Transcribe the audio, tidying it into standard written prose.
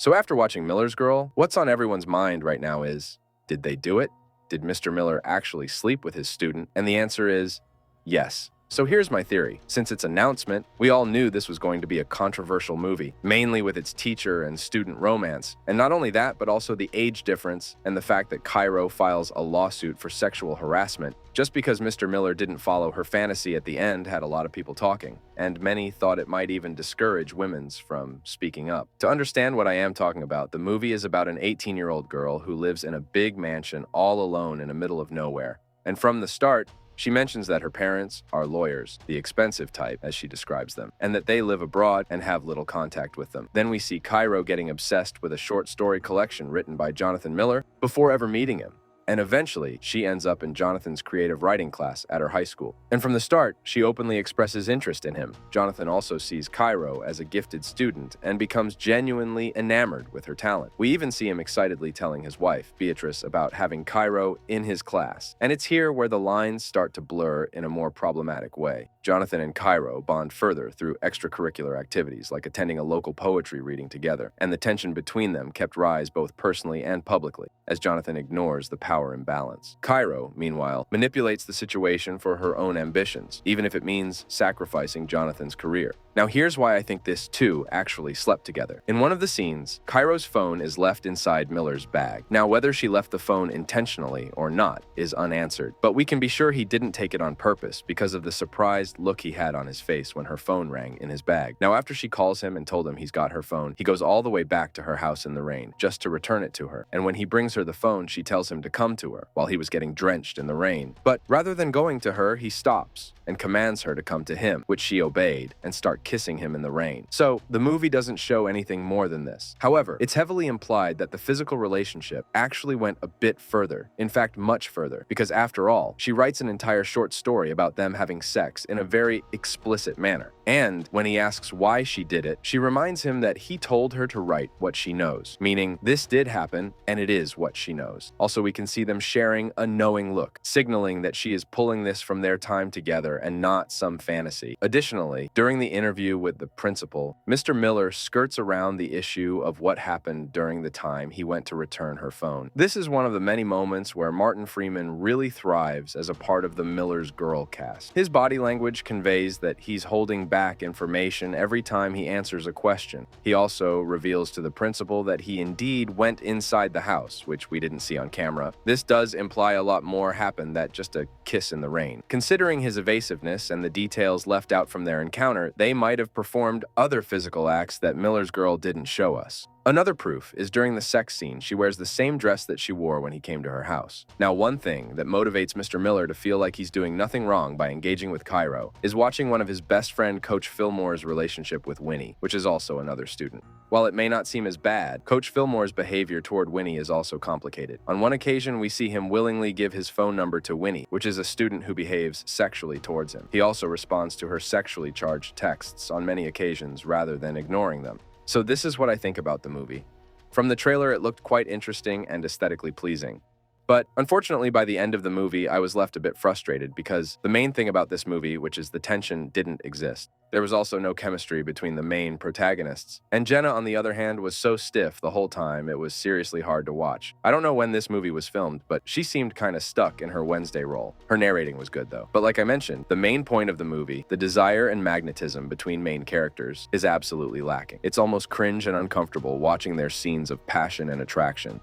So after watching Miller's Girl, what's on everyone's mind right now is, did they do it? Did Mr. Miller actually sleep with his student? And the answer is yes. So here's my theory. Since its announcement, we all knew this was going to be a controversial movie, mainly with its teacher and student romance. And not only that, but also the age difference and the fact that Cairo files a lawsuit for sexual harassment. Just because Mr. Miller didn't follow her fantasy at the end had a lot of people talking, and many thought it might even discourage women from speaking up. To understand what I am talking about, the movie is about an 18-year-old girl who lives in a big mansion all alone in the middle of nowhere. And from the start, she mentions that her parents are lawyers, the expensive type, as she describes them, and that they live abroad and have little contact with them. Then we see Cairo getting obsessed with a short story collection written by Jonathan Miller before ever meeting him. And eventually, she ends up in Jonathan's creative writing class at her high school. And from the start, she openly expresses interest in him. Jonathan also sees Cairo as a gifted student and becomes genuinely enamored with her talent. We even see him excitedly telling his wife, Beatrice, about having Cairo in his class. And it's here where the lines start to blur in a more problematic way. Jonathan and Cairo bond further through extracurricular activities like attending a local poetry reading together, and the tension between them kept rise both personally and publicly, as Jonathan ignores the power imbalance. Cairo, meanwhile, manipulates the situation for her own ambitions, even if it means sacrificing Jonathan's career. Now here's why I think this two actually slept together. In one of the scenes, Cairo's phone is left inside Miller's bag. Now whether she left the phone intentionally or not is unanswered, but we can be sure he didn't take it on purpose because of the surprised look he had on his face when her phone rang in his bag. Now after she calls him and told him he's got her phone, he goes all the way back to her house in the rain just to return it to her. And when he brings her the phone, she tells him to come to her while he was getting drenched in the rain. But rather than going to her, he stops and commands her to come to him, which she obeyed, and start kissing him in the rain. So the movie doesn't show anything more than this. However, it's heavily implied that the physical relationship actually went a bit further, in fact much further, because after all, she writes an entire short story about them having sex in a very explicit manner. And when he asks why she did it, she reminds him that he told her to write what she knows, meaning this did happen and it is what she knows. Also, we can see them sharing a knowing look, signaling that she is pulling this from their time together and not some fantasy. Additionally, during the interview with the principal, Mr. Miller skirts around the issue of what happened during the time he went to return her phone. This is one of the many moments where Martin Freeman really thrives as a part of the Miller's Girl cast. His body language conveys that he's holding back information every time he answers a question. He also reveals to the principal that he indeed went inside the house, which we didn't see on camera. This does imply a lot more happened than just a kiss in the rain. Considering his evasiveness and the details left out from their encounter, they might have performed other physical acts that Miller's Girl didn't show us. Another proof is during the sex scene, she wears the same dress that she wore when he came to her house. Now, one thing that motivates Mr. Miller to feel like he's doing nothing wrong by engaging with Cairo is watching one of his best friend Coach Fillmore's relationship with Winnie, which is also another student. While it may not seem as bad, Coach Fillmore's behavior toward Winnie is also complicated. On one occasion, we see him willingly give his phone number to Winnie, which is a student who behaves sexually towards him. He also responds to her sexually charged texts on many occasions rather than ignoring them. So this is what I think about the movie. From the trailer, it looked quite interesting and aesthetically pleasing. But unfortunately, by the end of the movie, I was left a bit frustrated because the main thing about this movie, which is the tension, didn't exist. There was also no chemistry between the main protagonists. And Jenna, on the other hand, was so stiff the whole time it was seriously hard to watch. I don't know when this movie was filmed, but she seemed kind of stuck in her Wednesday role. Her narrating was good though. But like I mentioned, the main point of the movie, the desire and magnetism between main characters, is absolutely lacking. It's almost cringe and uncomfortable watching their scenes of passion and attraction.